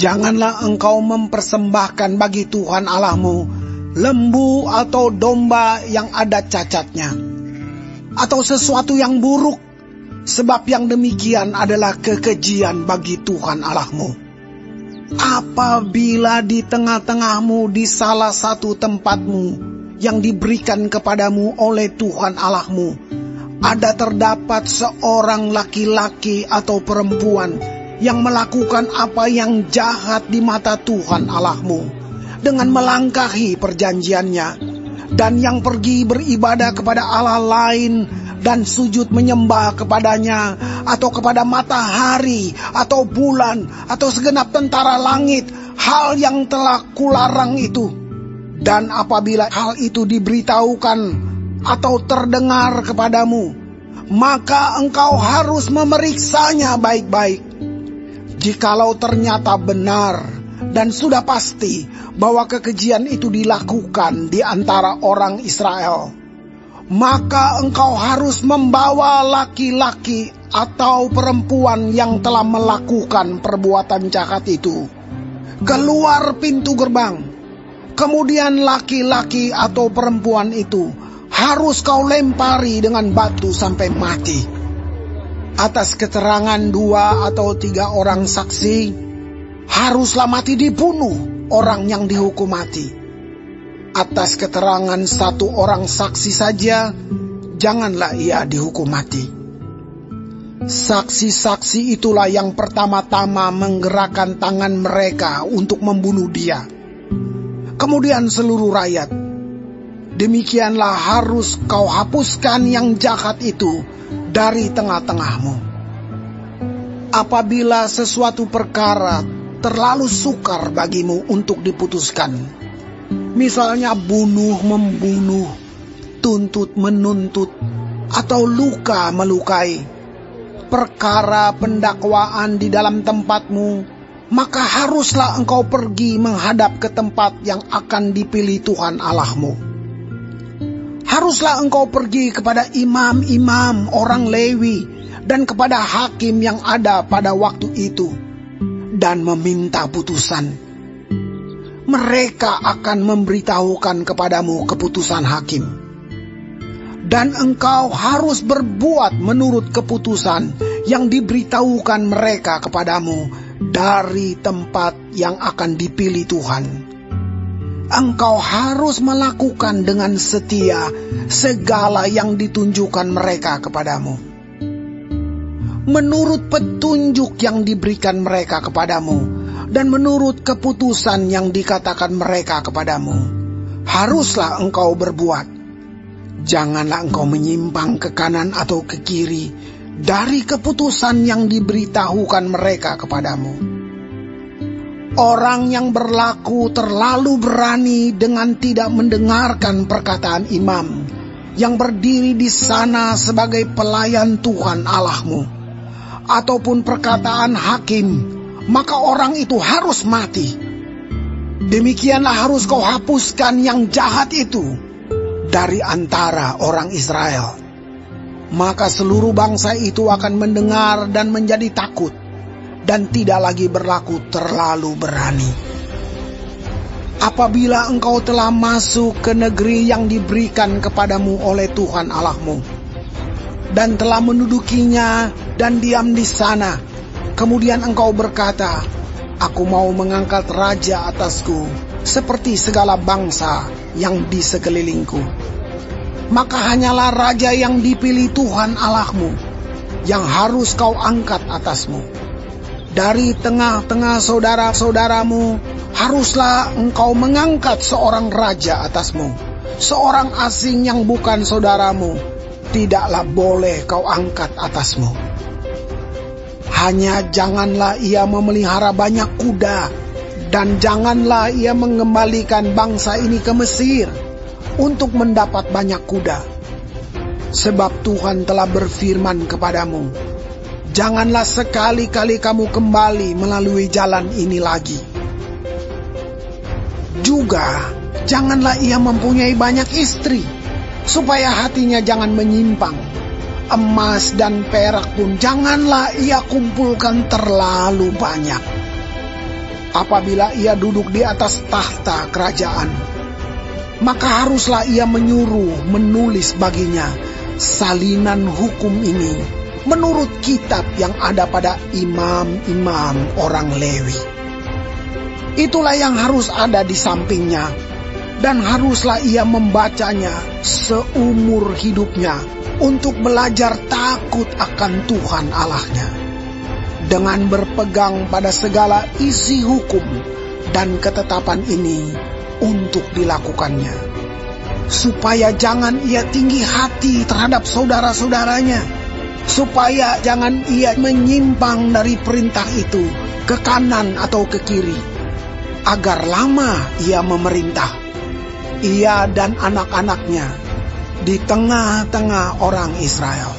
Janganlah engkau mempersembahkan bagi Tuhan Allahmu lembu atau domba yang ada cacatnya, atau sesuatu yang buruk, sebab yang demikian adalah kekejian bagi Tuhan Allahmu. Apabila di tengah-tengahmu di salah satu tempatmu yang diberikan kepadamu oleh Tuhan Allahmu, ada terdapat seorang laki-laki atau perempuan yang melakukan apa yang jahat di mata Tuhan Allahmu, dengan melangkahi perjanjiannya, dan yang pergi beribadah kepada Allah lain, dan sujud menyembah kepadanya, atau kepada matahari, atau bulan, atau segenap tentara langit, hal yang telah kularang itu. Dan apabila hal itu diberitahukan atau terdengar kepadamu, maka engkau harus memeriksanya baik-baik. Jikalau ternyata benar dan sudah pasti bahwa kekejian itu dilakukan di antara orang Israel, maka engkau harus membawa laki-laki atau perempuan yang telah melakukan perbuatan jahat itu keluar pintu gerbang. Kemudian laki-laki atau perempuan itu harus kau lempari dengan batu sampai mati. Atas keterangan 2 atau 3 orang saksi, haruslah mati dibunuh orang yang dihukum mati. Atas keterangan 1 orang saksi saja, janganlah ia dihukum mati. Saksi-saksi itulah yang pertama-tama menggerakkan tangan mereka untuk membunuh dia. Kemudian seluruh rakyat. Demikianlah harus kau hapuskan yang jahat itu dari tengah-tengahmu. Apabila sesuatu perkara terlalu sukar bagimu untuk diputuskan, misalnya bunuh membunuh, tuntut menuntut, atau luka melukai, perkara pendakwaan di dalam tempatmu, maka haruslah engkau pergi menghadap ke tempat yang akan dipilih Tuhan Allahmu. Haruslah engkau pergi kepada imam-imam orang Lewi dan kepada hakim yang ada pada waktu itu, dan meminta putusan. Mereka akan memberitahukan kepadamu keputusan hakim. Dan engkau harus berbuat menurut keputusan yang diberitahukan mereka kepadamu dari tempat yang akan dipilih Tuhan. Engkau harus melakukan dengan setia segala yang ditunjukkan mereka kepadamu. Menurut petunjuk yang diberikan mereka kepadamu, dan menurut keputusan yang dikatakan mereka kepadamu, haruslah engkau berbuat. Janganlah engkau menyimpang ke kanan atau ke kiri dari keputusan yang diberitahukan mereka kepadamu. Orang yang berlaku terlalu berani dengan tidak mendengarkan perkataan imam yang berdiri di sana sebagai pelayan Tuhan Allahmu, ataupun perkataan hakim, maka orang itu harus mati. Demikianlah harus kau hapuskan yang jahat itu dari antara orang Israel. Maka seluruh bangsa itu akan mendengar dan menjadi takut, dan tidak lagi berlaku terlalu berani. Apabila engkau telah masuk ke negeri yang diberikan kepadamu oleh Tuhan Allahmu, dan telah mendudukinya dan diam di sana, kemudian engkau berkata, aku mau mengangkat raja atasku, seperti segala bangsa yang di sekelilingku. Maka hanyalah raja yang dipilih Tuhan Allahmu, yang harus kau angkat atasmu. Dari tengah-tengah saudara-saudaramu, haruslah engkau mengangkat seorang raja atasmu. Seorang asing yang bukan saudaramu, tidaklah boleh kau angkat atasmu. Hanya janganlah ia memelihara banyak kuda, dan janganlah ia mengembalikan bangsa ini ke Mesir untuk mendapat banyak kuda. Sebab Tuhan telah berfirman kepadamu, janganlah sekali-kali kamu kembali melalui jalan ini lagi. Juga janganlah ia mempunyai banyak istri, supaya hatinya jangan menyimpang. Emas dan perak pun janganlah ia kumpulkan terlalu banyak. apabila ia duduk di atas tahta kerajaan, maka haruslah ia menulis baginya salinan hukum ini menurut kitab yang ada pada imam-imam orang Lewi. Itulah yang harus ada di sampingnya, dan haruslah ia membacanya seumur hidupnya untuk belajar takut akan Tuhan Allahnya, dengan berpegang pada segala isi hukum dan ketetapan ini untuk dilakukannya, supaya jangan ia tinggi hati terhadap saudara-saudaranya, supaya jangan ia menyimpang dari perintah itu ke kanan atau ke kiri, agar lama ia memerintah, ia dan anak-anaknya di tengah-tengah orang Israel.